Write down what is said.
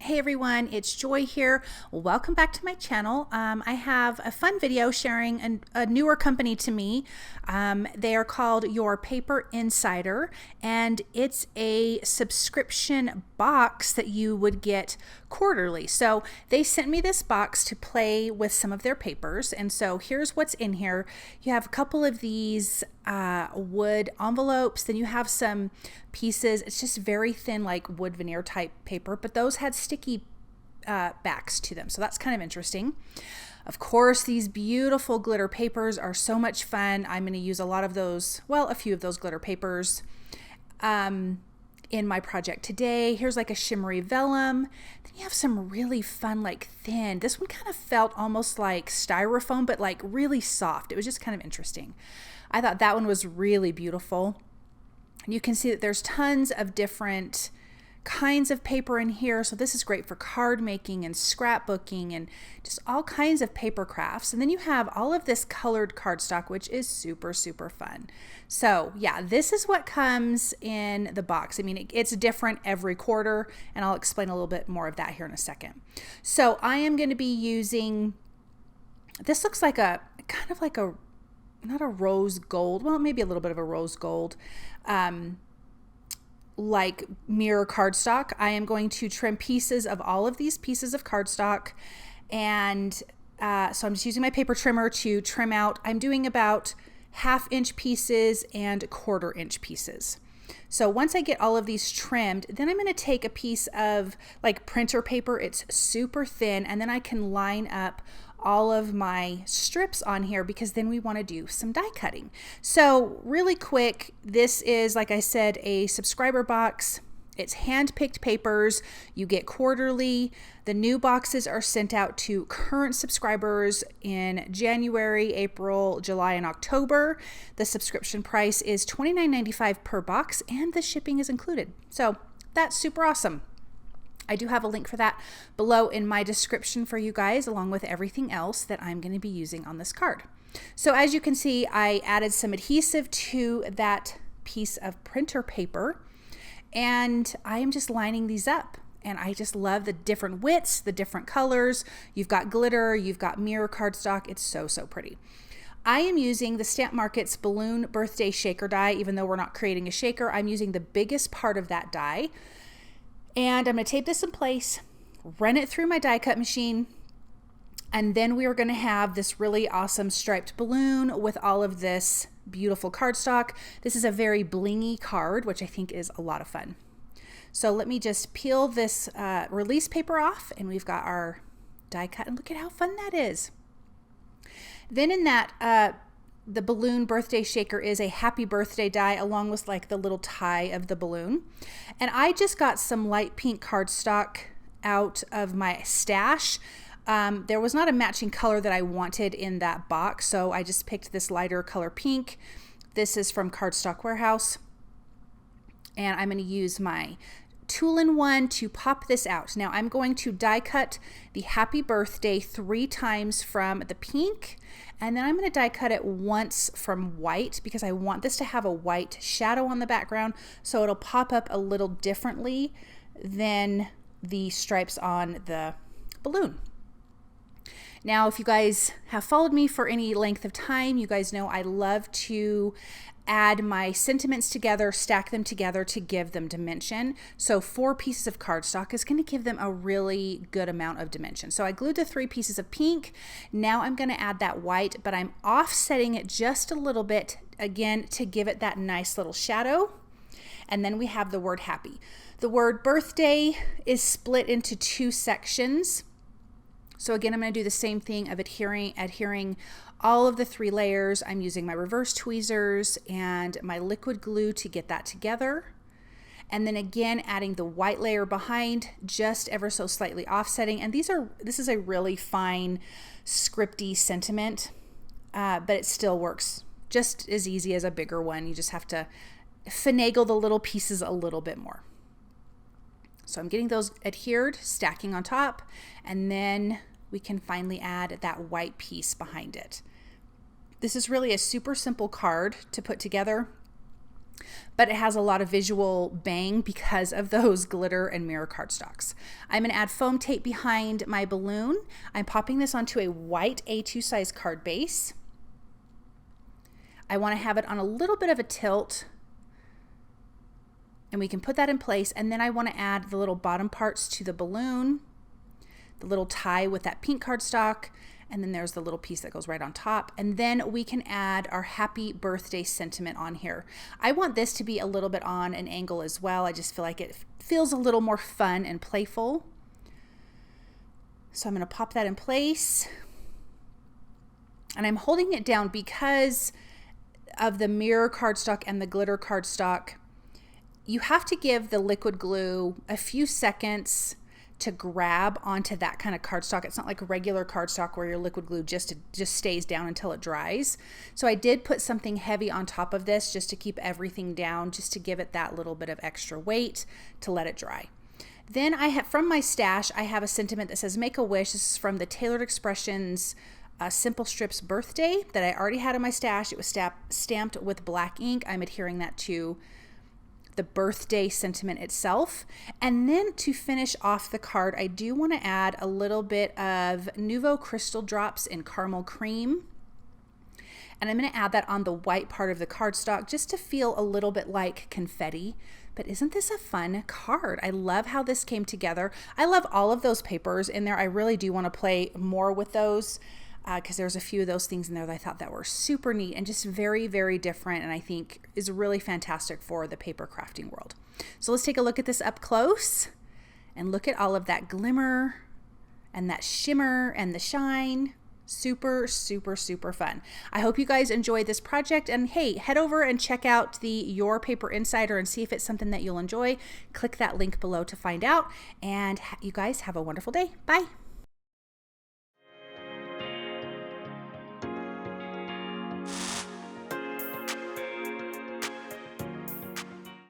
Hey everyone, it's Joy here. Welcome back to my channel. I have a fun video sharing a newer company to me. They are called Your Paper Insider, and it's a subscription box that you would get quarterly. So they sent me this box to play with some of their papers, and so here's what's in here. You have a couple of these wood envelopes, then you have some pieces. It's just very thin, like wood veneer type paper, but those had sticky backs to them, so that's kind of interesting. Of course, these beautiful glitter papers are so much fun. I'm going to use a lot of those, well, a few of those glitter papers in my project today. Here's like a shimmery vellum. Then you have some really fun, like thin. This one kind of felt almost like styrofoam, but like really soft. It was just kind of interesting. I thought that one was really beautiful. You can see that there's tons of different kinds of paper in here. So this is great for card making and scrapbooking and just all kinds of paper crafts. And then you have all of this colored cardstock, which is super, super fun. So yeah, this is what comes in the box. I mean, it's different every quarter, and I'll explain a little bit more of that here in a second. So I am going to be using, this looks like a kind of like a, not a rose gold, well, maybe a little bit of a rose gold, like mirror cardstock. I am going to trim pieces of all of these pieces of cardstock, and so I'm just using my paper trimmer to trim out. I'm doing about 1/2 inch pieces and 1/4 inch pieces. So once I get all of these trimmed, then I'm going to take a piece of like printer paper. It's super thin, and then I can line up all of my strips on here, because then we want to do some die cutting. So really quick, this is, like I said, a subscriber box. It's hand-picked papers. You get quarterly. The new boxes are sent out to current subscribers in January, April, July, and October. The subscription price is $29.95 per box, and the shipping is included. So that's super awesome. I do have a link for that below in my description for you guys, along with everything else that I'm going to be using on this card. So as you can see, I added some adhesive to that piece of printer paper, and I am just lining these up. And I just love the different widths, the different colors. You've got glitter, you've got mirror cardstock. It's so, so pretty. I am using the Stamp Market's Balloon Birthday Shaker die. Even though we're not creating a shaker, I'm using the biggest part of that die. And I'm going to tape this in place, run it through my die cut machine, and then we are going to have this really awesome striped balloon with all of this beautiful cardstock. This is a very blingy card, which I think is a lot of fun. So let me just peel this release paper off, and we've got our die cut, and look at how fun that is. Then in that the balloon birthday shaker is a happy birthday die, along with like the little tie of the balloon. And I just got some light pink cardstock out of my stash. There was not a matching color that I wanted in that box, so I just picked this lighter color pink. This is from Cardstock Warehouse. And I'm going to use my Tool-in-One to pop this out. Now I'm going to die cut the happy birthday 3 times from the pink, and then I'm going to die cut it once from white, because I want this to have a white shadow on the background, so it'll pop up a little differently than the stripes on the balloon. Now, if you guys have followed me for any length of time, you guys know I love to add my sentiments together, stack them together to give them dimension. So 4 pieces of cardstock is going to give them a really good amount of dimension. So I glued the 3 pieces of pink. Now I'm going to add that white, but I'm offsetting it just a little bit, again, to give it that nice little shadow. And then we have the word happy. The word birthday is split into 2 sections. So again, I'm going to do the same thing of adhering all of the 3 layers. I'm using my reverse tweezers and my liquid glue to get that together. And then again, adding the white layer behind, just ever so slightly offsetting. And this is a really fine scripty sentiment, but it still works just as easy as a bigger one. You just have to finagle the little pieces a little bit more. So I'm getting those adhered, stacking on top, and then we can finally add that white piece behind it. This is really a super simple card to put together. but it has a lot of visual bang because of those glitter and mirror cardstocks. I'm going to add foam tape behind my balloon. I'm popping this onto a white A2 size card base. I want to have it on a little bit of a tilt, and we can put that in place. And then I want to add the little bottom parts to the balloon, the little tie with that pink cardstock, and then there's the little piece that goes right on top. And then we can add our happy birthday sentiment on here. I want this to be a little bit on an angle as well. I just feel like it feels a little more fun and playful. So I'm going to pop that in place. And I'm holding it down because of the mirror cardstock and the glitter cardstock. You have to give the liquid glue a few seconds to grab onto that kind of cardstock. It's not like regular cardstock where your liquid glue just stays down until it dries. So I did put something heavy on top of this just to keep everything down, just to give it that little bit of extra weight to let it dry. Then I have, from my stash, I have a sentiment that says make a wish. This is from the Tailored Expressions Simple Strips birthday that I already had in my stash. It was stamped with black ink. I'm adhering that to the birthday sentiment itself. And then to finish off the card, I do want to add a little bit of Nuvo crystal drops in caramel cream. And I'm going to add that on the white part of the cardstock just to feel a little bit like confetti. But isn't this a fun card? I love how this came together. I love all of those papers in there. I really do want to play more with those because there's a few of those things in there that I thought that were super neat and just very, very different, and I think is really fantastic for the paper crafting world. So let's take a look at this up close and look at all of that glimmer and that shimmer and the shine. Super, super, super fun. I hope you guys enjoyed this project, and hey, head over and check out the Your Paper Insider and see if it's something that you'll enjoy. Click that link below to find out, and you guys have a wonderful day. Bye.